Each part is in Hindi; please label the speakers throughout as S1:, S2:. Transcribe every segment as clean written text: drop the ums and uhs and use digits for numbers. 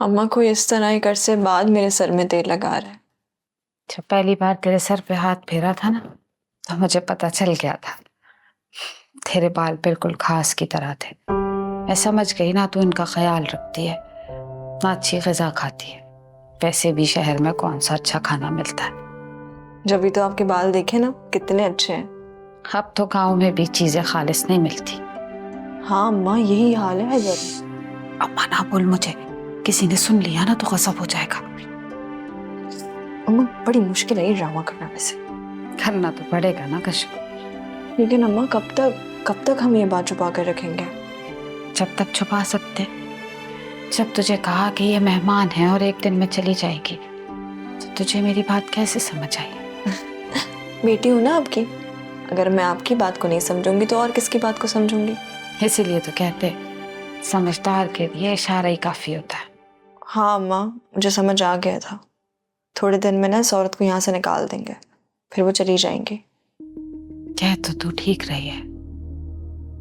S1: अम्मा को इस तरह कर से बाद मेरे सर में तेल लगा रहा है।
S2: जब पहली बार तेरे सर पे हाथ फेरा था ना, तो मुझे पता चल गया था। तेरे बाल बिल्कुल घास की तरह थे। मैं समझ गई ना, तू इनका ख्याल रखती है, ना अच्छी ग़िज़ा खाती है। वैसे भी शहर में कौन सा अच्छा खाना मिलता है।
S1: जब भी तो आपके बाल देखे ना कितने अच्छे हैं।
S2: अब तो गाँव में भी चीज़ें खालिस नहीं मिलती।
S1: हाँ अम्मा, यही हाल है जब।
S2: अम्मा ना बोल मुझे, किसी ने सुन लिया ना तो गज़ब हो जाएगा।
S1: अम्मा बड़ी मुश्किल है ये ड्रामा करना वैसे।
S2: करना तो पड़ेगा ना कश।
S1: लेकिन अम्मा कब तक हम ये बात छुपा कर रखेंगे?
S2: जब तक छुपा सकते। जब तुझे कहा कि ये मेहमान है और एक दिन में चली जाएगी, तो तुझे मेरी बात कैसे समझ आई?
S1: बेटी हूँ ना आपकी। अगर मैं आपकी बात को नहीं समझूंगी तो और किसकी बात को समझूंगी?
S2: इसीलिए तो कहते, समझदार के लिए इशारा ही काफी होता है।
S1: हाँ अम्मा, मुझे समझ आ गया था। थोड़े दिन में ना इस औरत को यहाँ से निकाल देंगे, फिर वो चली जाएंगी।
S2: कह तो तू ठीक रही है,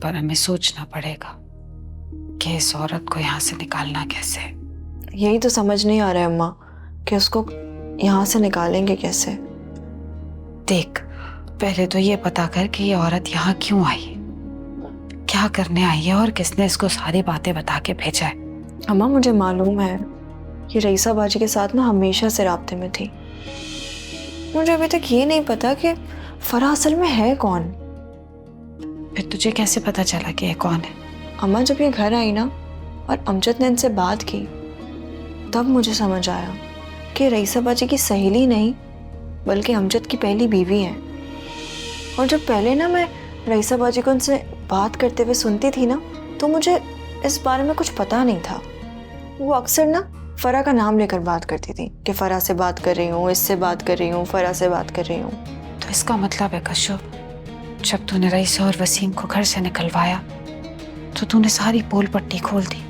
S2: पर हमें सोचना पड़ेगा कि इस औरत को यहाँ से निकालना कैसे।
S1: यही तो समझ नहीं आ रहा है अम्मा कि उसको यहाँ से निकालेंगे कैसे।
S2: देख, पहले तो ये पता कर कि ये औरत यहाँ क्यों आई, क्या करने आई है और किसने इसको सारी बातें बता के भेजा है।
S1: अम्मा मुझे मालूम है कि रईसा बाजी के साथ ना हमेशा से राब्ते में थी। मुझे अभी तक ये नहीं पता कि फराह असल में है कौन।
S2: फिर तुझे कैसे पता चला कि ये कौन है?
S1: अम्मा जब ये घर आई ना और अमजद ने इनसे बात की, तब मुझे समझ आया कि रईसा बाजी की सहेली नहीं बल्कि अमजद की पहली बीवी है। और जब पहले ना मैं रईसा बाजी को उनसे बात करते हुए सुनती थी ना, तो मुझे इस बारे में कुछ पता नहीं था। वो अक्सर ना फराह का नाम लेकर बात करती थी कि फराह से बात कर रही हूँ, इससे बात कर रही हूँ, फराह से बात कर रही हूँ।
S2: तो इसका मतलब है कशो, जब तूने रईसा और वसीम को घर से निकलवाया तो तूने सारी पोल पट्टी खोल दी,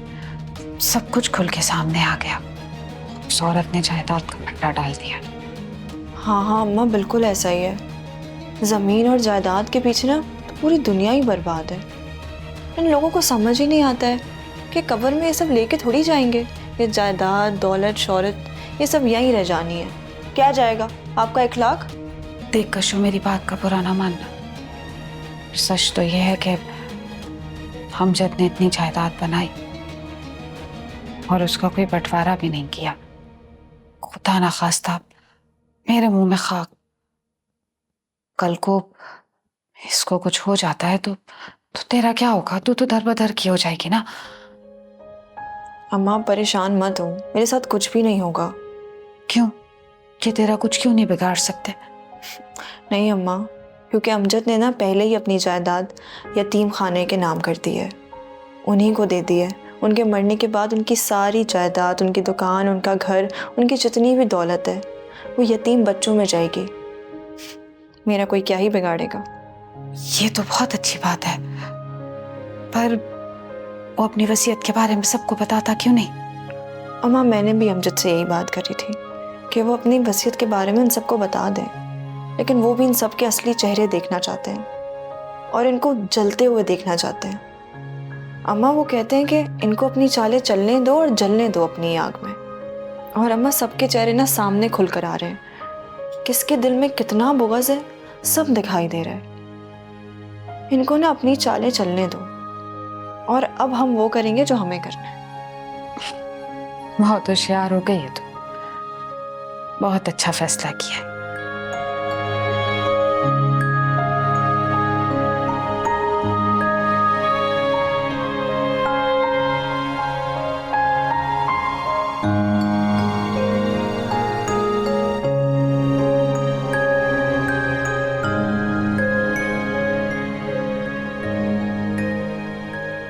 S2: सब कुछ खुल के सामने आ गया। उस औरत ने जायदाद का पट्टा डाल दिया।
S1: हाँ हाँ अम्मा, बिल्कुल ऐसा ही है। ज़मीन और जायदाद के पीछे ना तो पूरी दुनिया ही बर्बाद है। इन लोगों को समझ ही नहीं आता है कि कब्र में ये सब लेके थोड़ी जाएंगे। ये जायदाद, दौलत, शोहरत, ये सब यहीं रह जानी है। क्या जाएगा आपका इखलाक?
S2: देख कशो, मेरी बात का बुरा ना मानना, सच तो यह है कि अमजद ने इतनी जायदाद बनाई और उसका कोई बंटवारा भी नहीं किया। खुदा ना खास्ता मेरे मुंह में खाक, कल को इसको कुछ हो जाता है तो तेरा क्या होगा? तू तो दरबदर की हो जाएगी ना।
S1: अम्मा परेशान मत हो, मेरे साथ कुछ भी नहीं होगा।
S2: क्यों? कि तेरा कुछ क्यों नहीं बिगाड़ सकते?
S1: नहीं अम्मा, क्योंकि अमजद ने ना पहले ही अपनी जायदाद यतीम खाने के नाम कर दी है, उन्हीं को दे दी है। उनके मरने के बाद उनकी सारी जायदाद, उनकी दुकान, उनका घर, उनकी जितनी भी दौलत है वो यतीम बच्चों में जाएगी। मेरा कोई क्या ही बिगाड़ेगा।
S2: ये तो बहुत अच्छी बात है, पर वो अपनी वसीयत के बारे में सबको बताता क्यों नहीं?
S1: अम्मा मैंने भी अमजद से यही बात करी थी कि वो अपनी वसीयत के बारे में इन सबको बता दें, लेकिन वो भी इन सब के असली चेहरे देखना चाहते हैं और इनको जलते हुए देखना चाहते हैं। अम्मा वो कहते हैं कि इनको अपनी चालें चलने दो और जलने दो अपनी आग में। और अम्मा सबके चेहरे ना सामने खुल कर आ रहे हैं, किसके दिल में कितना बुग़्ज़ है सब दिखाई दे रहा है। इनको ना अपनी चालें चलने दो और अब हम वो करेंगे जो हमें करना है।
S2: बहुत होशियार हो गई है तू, बहुत अच्छा फैसला किया है।